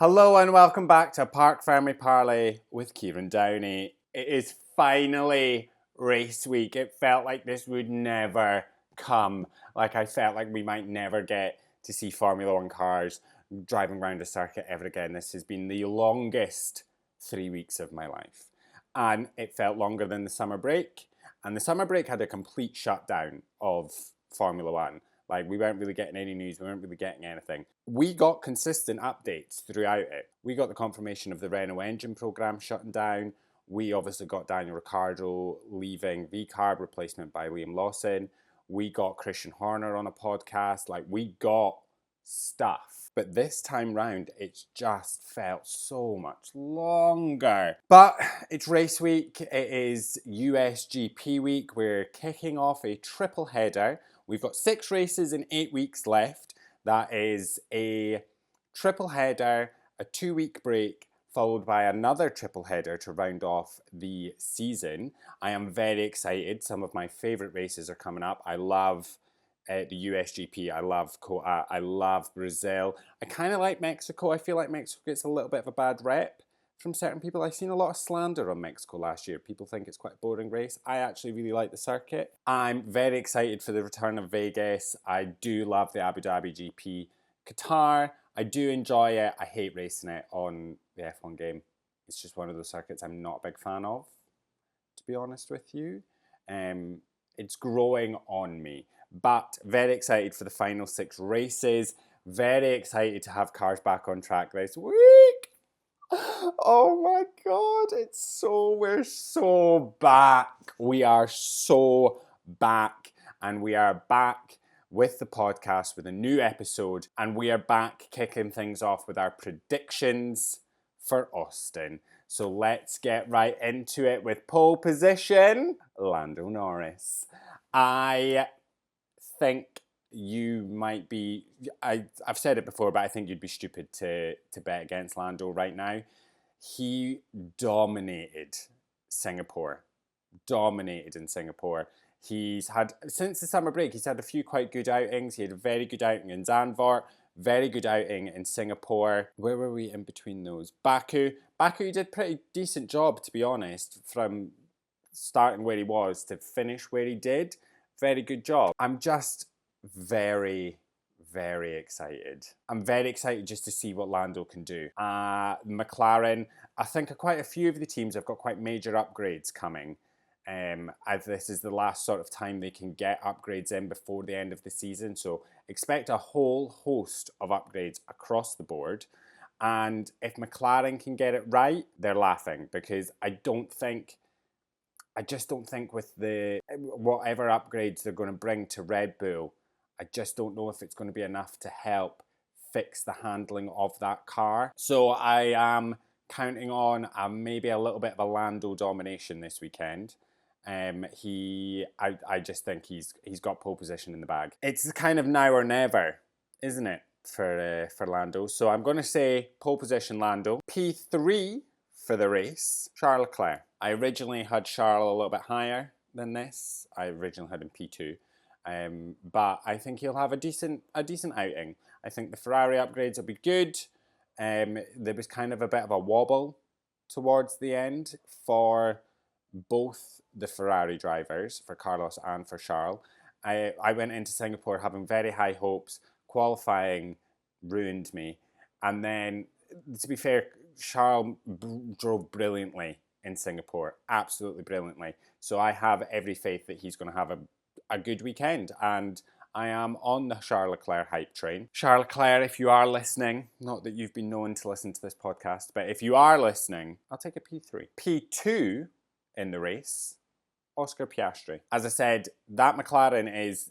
Hello and welcome back to Parc Fermé Parlay with Kieran Downey. It is finally race week. It felt like this would never come. Like I felt like we might never get to see Formula One cars driving around a circuit ever again. This has been the longest 3 weeks of my life. And it felt longer than the summer break. And the summer break had a complete shutdown of Formula One. Like, we weren't really getting any news. We weren't really getting anything. We got consistent updates throughout it. We got the confirmation of the Renault engine program shutting down. We obviously got Daniel Ricciardo leaving V-Carb, replacement by Liam Lawson. We got Christian Horner on a podcast. Like, we got stuff. But this time round, it's just felt so much longer. But it's race week. It is USGP week. We're kicking off a triple header. We've got 6 races in 8 weeks left. That is a triple header, a 2-week break, followed by another triple header to round off the season. I am very excited. Some of my favourite races are coming up. I love the USGP. I love COTA. I love Brazil. I kind of like Mexico. I feel like Mexico gets a little bit of a bad rep from certain people. I've seen a lot of slander on Mexico last year. People think it's quite a boring race. I actually really like the circuit. I'm very excited for the return of Vegas. I do love the Abu Dhabi GP. Qatar, I do enjoy it. I hate racing it on the F1 game. It's just one of those circuits I'm not a big fan of, to be honest with you. It's growing on me. But very excited for the final 6 races. Very excited to have cars back on track this week. Oh my God, we're so back. We are so back. And we are back with the podcast with a new episode. And we are back kicking things off with our predictions for Austin. So let's get right into it with pole position, Lando Norris. I think you might be, I've said it before, but I think you'd be stupid to bet against Lando right now. He dominated Singapore. Dominated in Singapore. He's had, since the summer break, he's had a few quite good outings. He had a very good outing in Zandvoort, very good outing in Singapore. Where were we in between those? Baku. Baku did a pretty decent job, to be honest, from starting where he was to finish where he did. Very good job. I'm just very excited. I'm very excited just to see what Lando can do. McLaren, I think quite a few of the teams have got quite major upgrades coming. As this is the last sort of time they can get upgrades in before the end of the season. So expect a whole host of upgrades across the board. And if McLaren can get it right, they're laughing, because I just don't think with the whatever upgrades they're going to bring to Red Bull, I just don't know if it's going to be enough to help fix the handling of that car. So I am counting on maybe a little bit of a Lando domination this weekend. I just think he's got pole position in the bag. It's kind of now or never, isn't it, for Lando? So I'm going to say pole position Lando. P3 for the race, Charles Leclerc. I originally had Charles a little bit higher than this. I originally had him P2. But I think he'll have a decent outing. I think the Ferrari upgrades will be good. There was kind of a bit of a wobble towards the end for both the Ferrari drivers, for Carlos and for Charles. I went into Singapore having very high hopes. Qualifying ruined me. And then, to be fair, Charles drove brilliantly in Singapore, absolutely brilliantly. So I have every faith that he's going to have a good weekend, and I am on the Charles Leclerc hype train. Charles Leclerc, if you are listening, not that you've been known to listen to this podcast, but if you are listening, I'll take a P3. P2 in the race, Oscar Piastri. As I said, that McLaren is,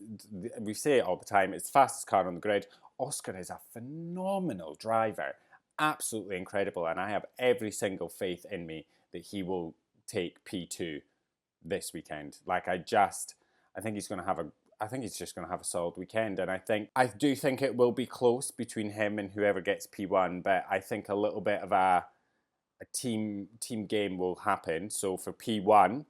we say it all the time, it's the fastest car on the grid. Oscar is a phenomenal driver, absolutely incredible, and I have every single faith in me that he will take P2 this weekend. Like, I think he's going to have just going to have a solid weekend, and I do think it will be close between him and whoever gets P1, but I think a little bit of a team game will happen. So for P1,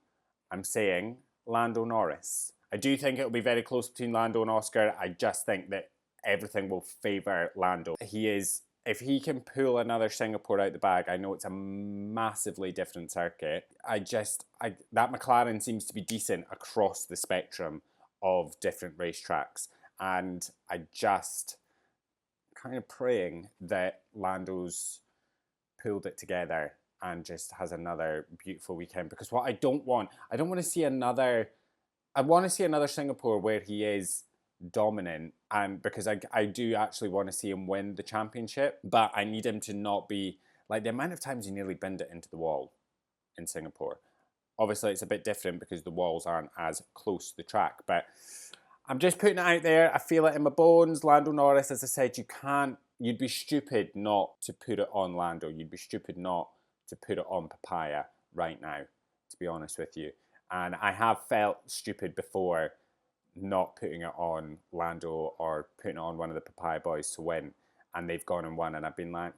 I'm saying Lando Norris. I do think it will be very close between Lando and Oscar. I just think that everything will favour Lando. He is if he can pull another Singapore out the bag, I know it's a massively different circuit. That McLaren seems to be decent across the spectrum of different racetracks. And I just kind of praying that Lando's pulled it together and just has another beautiful weekend. Because what I want to see another Singapore where he is dominant, and because I do actually want to see him win the championship, but I need him to not be like the amount of times he nearly binned it into the wall in Singapore. Obviously it's a bit different because the walls aren't as close to the track, but I'm just putting it out there. I feel it in my bones. Lando Norris, as I said, you'd be stupid not to put it on Lando. You'd be stupid not to put it on Papaya right now, to be honest with you. And I have felt stupid before not putting it on Lando or putting it on one of the Papaya boys to win, and they've gone and won, and I've been like,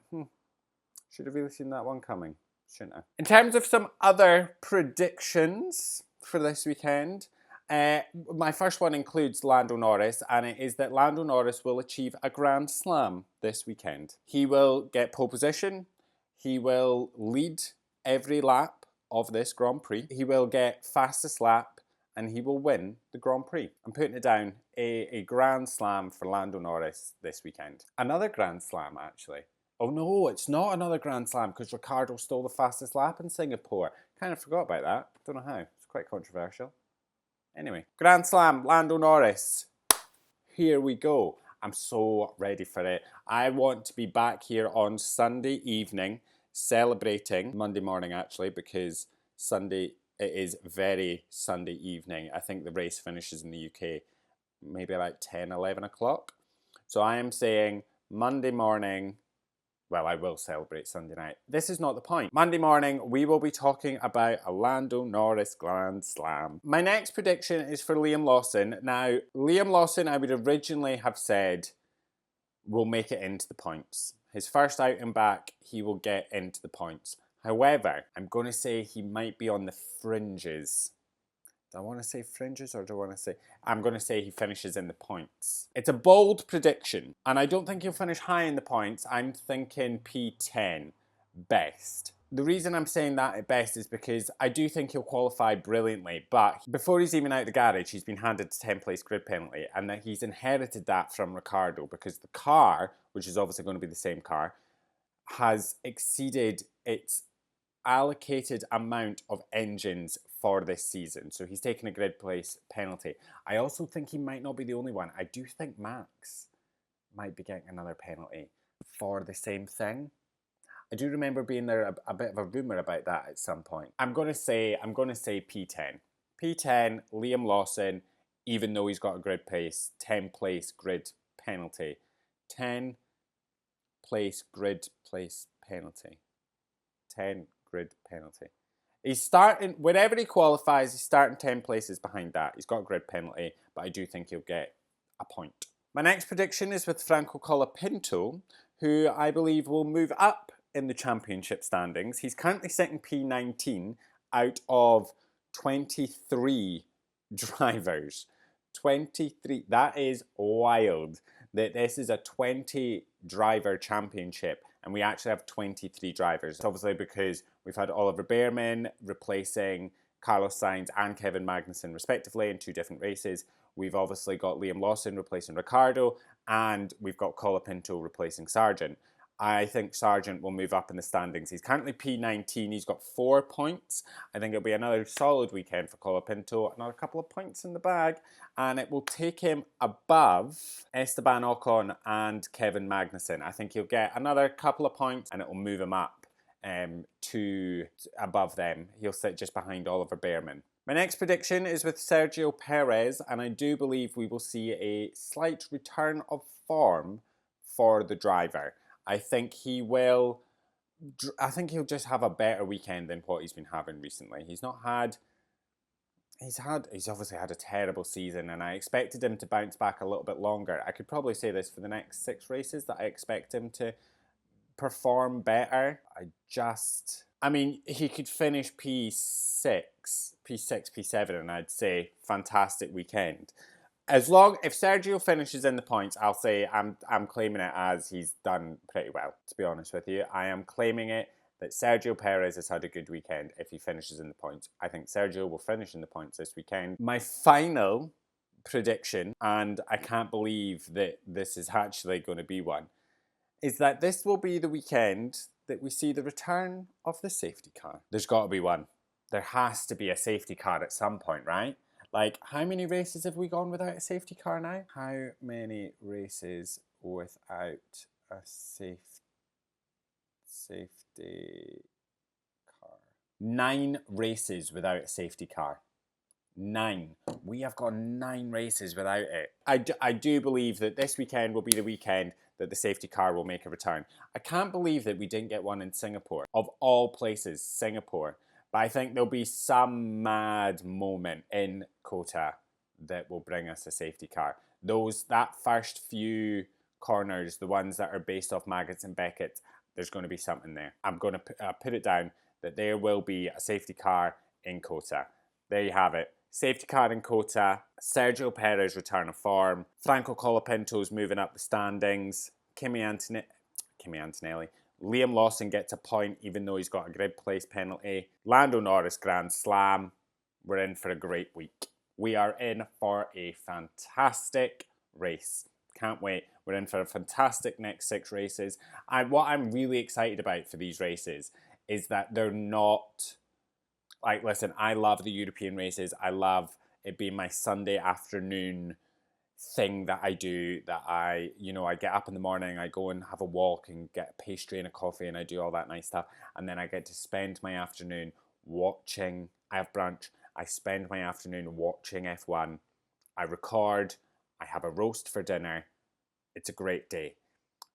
should have really seen that one coming, shouldn't I? In terms of some other predictions for this weekend, my first one includes Lando Norris, and it is that Lando Norris will achieve a Grand Slam this weekend. He will get pole position, he will lead every lap of this Grand Prix, he will get fastest lap, and he will win the Grand Prix. I'm putting it down, a Grand Slam for Lando Norris this weekend. Another Grand Slam, actually. Oh no, it's not another Grand Slam because Ricciardo stole the fastest lap in Singapore. Kind of forgot about that. Don't know how. It's quite controversial. Anyway, Grand Slam, Lando Norris. Here we go. I'm so ready for it. I want to be back here on Sunday evening celebrating, Monday morning actually, because Sunday, it is very Sunday evening. I think the race finishes in the UK maybe about 10, 11 o'clock. So I am saying Monday morning, well, I will celebrate Sunday night. This is not the point. Monday morning, we will be talking about a Lando Norris Grand Slam. My next prediction is for Liam Lawson. Now, Liam Lawson, I would originally have said, will make it into the points. His first outing back, he will get into the points. However, I'm going to say he might be on the fringes. Do I want to say fringes or do I want to say... I'm going to say he finishes in the points. It's a bold prediction, and I don't think he'll finish high in the points. I'm thinking P10 best. The reason I'm saying that at best is because I do think he'll qualify brilliantly, but before he's even out the garage, he's been handed a 10th place grid penalty, and that he's inherited that from Ricciardo because the car, which is obviously going to be the same car, has exceeded its allocated amount of engines for this season. So he's taken a grid place penalty. I also think he might not be the only one. I do think Max might be getting another penalty for the same thing. I do remember being there a bit of a rumour about that at some point. I'm gonna say P10. P10, Liam Lawson, even though he's got a grid place, 10th place grid penalty. 10 place grid place penalty. 10 grid penalty. He's starting, wherever he qualifies, he's starting 10 places behind that. He's got a grid penalty, but I do think he'll get a point. My next prediction is with Franco Colapinto, who I believe will move up in the championship standings. He's currently sitting P19 out of 23 drivers. 23, that is wild. That this is a 20 driver championship and we actually have 23 drivers. It's obviously because we've had Oliver Bearman replacing Carlos Sainz and Kevin Magnussen respectively in 2 different races. We've obviously got Liam Lawson replacing Ricciardo, and we've got Colapinto replacing Sargent. I think Sargent will move up in the standings. He's currently P19. He's got 4 points. I think it'll be another solid weekend for Colapinto. Another couple of points in the bag. And it will take him above Esteban Ocon and Kevin Magnussen. I think he'll get another couple of points and it will move him up to above them. He'll sit just behind Oliver Bearman. My next prediction is with Sergio Perez, and I do believe we will see a slight return of form for the driver. I think he'll just have a better weekend than what he's been having recently. He's obviously had a terrible season, and I expected him to bounce back a little bit longer. I could probably say this for the next 6 races, that I expect him to perform better. He could finish P6, P7, and I'd say fantastic weekend. As long if Sergio finishes in the points, I'll say I'm claiming it as he's done pretty well. To be honest with you, I am claiming it that Sergio Perez has had a good weekend if he finishes in the points. I think Sergio will finish in the points this weekend. My final prediction, and I can't believe that this is actually going to be one, is that this will be the weekend that we see the return of the safety car. There's got to be one. There has to be a safety car at some point, right? Like, how many races have we gone without a safety car now? How many races without a safety car? 9 races without a safety car. 9. We have gone 9 races without it. I do believe that this weekend will be the weekend that the safety car will make a return. I can't believe that we didn't get one in Singapore. Of all places, Singapore. But I think there'll be some mad moment in COTA that will bring us a safety car. That first few corners, the ones that are based off Maggots and Beckett, there's going to be something there. I'm going to put it down that there will be a safety car in COTA. There you have it. Safety car in COTA, Sergio Perez return of form, Franco Colapinto's moving up the standings, Kimi Antonelli, Liam Lawson gets a point even though he's got a grid place penalty, Lando Norris Grand Slam. We're in for a great week. We are in for a fantastic race. Can't wait. We're in for a fantastic next 6 races. And what I'm really excited about for these races is that they're not... Like, listen, I love the European races. I love it being my Sunday afternoon thing that I do, that I get up in the morning, I go and have a walk and get a pastry and a coffee and I do all that nice stuff. And then I get to spend my afternoon watching, I have brunch, I spend my afternoon watching F1. I record, I have a roast for dinner. It's a great day.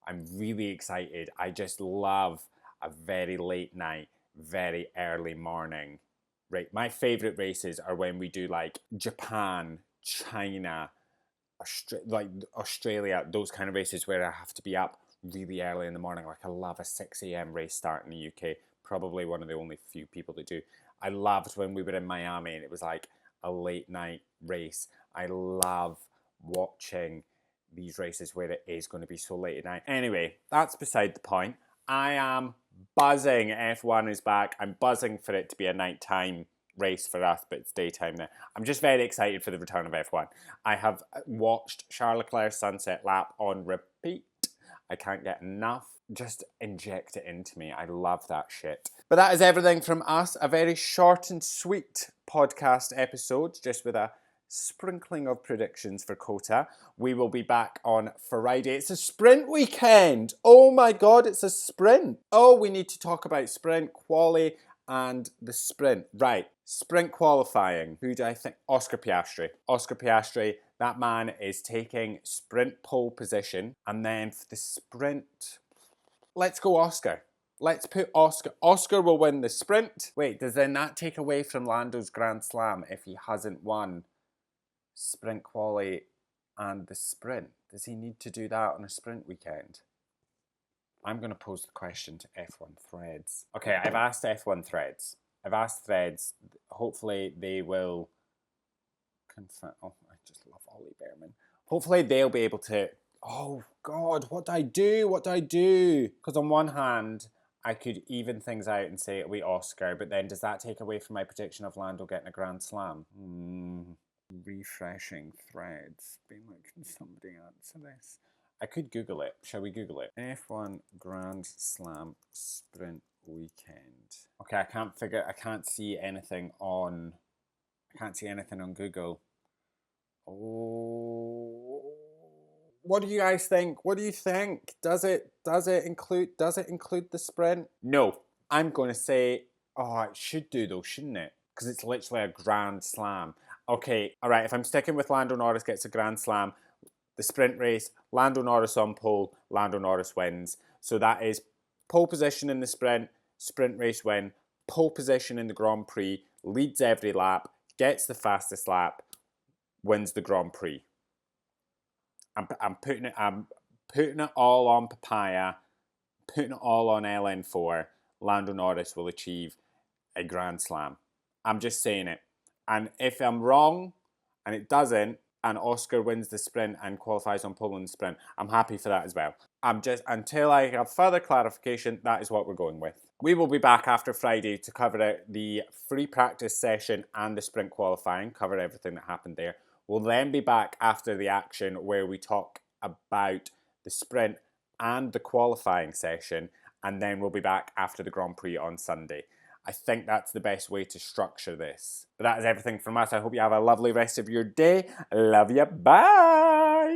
I'm really excited. I just love a very late night, very early morning. Right, my favourite races are when we do like Japan, China, Australia, those kind of races where I have to be up really early in the morning. Like I love a 6 a.m. race start in the UK. Probably one of the only few people that do. I loved when we were in Miami and it was like a late night race. I love watching these races where it is going to be so late at night. Anyway, that's beside the point. I am buzzing. F1 is back. I'm buzzing for it to be a nighttime race for us, but it's daytime now. I'm just very excited for the return of F1. I have watched Charles Leclerc's sunset lap on repeat. I can't get enough. Just inject it into me. I love that shit. But that is everything from us. A very short and sweet podcast episode, just with a sprinkling of predictions for COTA. We will be back on Friday. It's a sprint weekend. Oh my God, it's a sprint. Oh, we need to talk about sprint, quali, and the sprint. Right, sprint qualifying. Who do I think? Oscar Piastri. Oscar Piastri, that man is taking sprint pole position. And then for the sprint, let's go Oscar. Let's put Oscar. Oscar will win the sprint. Wait, does then that take away from Lando's Grand Slam if he hasn't won sprint quali and the sprint? Does he need to do that on a sprint weekend? I'm going to pose the question to F1 Threads. Okay, I've asked F1 Threads. I've asked Threads. Hopefully they will confirm. Oh, I just love Ollie Behrman. Hopefully they'll be able to... Oh, God, what do I do? What do I do? Because on one hand, I could even things out and say it'll be Oscar, but then does that take away from my prediction of Lando getting a Grand Slam? Refreshing Threads. Being like, can somebody answer this? I could Google it. Shall we Google it? F1 Grand Slam Sprint Weekend. Okay, I can't see anything on Google. Oh, what do you guys think? What do you think? Does it include the sprint? No. I'm going to say, oh, it should do though, shouldn't it? Because it's literally a Grand Slam. Okay, all right, if I'm sticking with Lando Norris gets a Grand Slam, the sprint race, Lando Norris on pole, Lando Norris wins. So that is pole position in the sprint race win, pole position in the Grand Prix, leads every lap, gets the fastest lap, wins the Grand Prix. I'm putting it all on Papaya, putting it all on LN4. Lando Norris will achieve a Grand Slam. I'm just saying it. And if I'm wrong and it doesn't, and Oscar wins the sprint and qualifies on Poland's sprint, I'm happy for that as well. Until I have further clarification, that is what we're going with. We will be back after Friday to cover out the free practice session and the sprint qualifying, cover everything that happened there. We'll then be back after the action where we talk about the sprint and the qualifying session, and then we'll be back after the Grand Prix on Sunday. I think that's the best way to structure this. But that is everything from us. I hope you have a lovely rest of your day. Love you. Bye.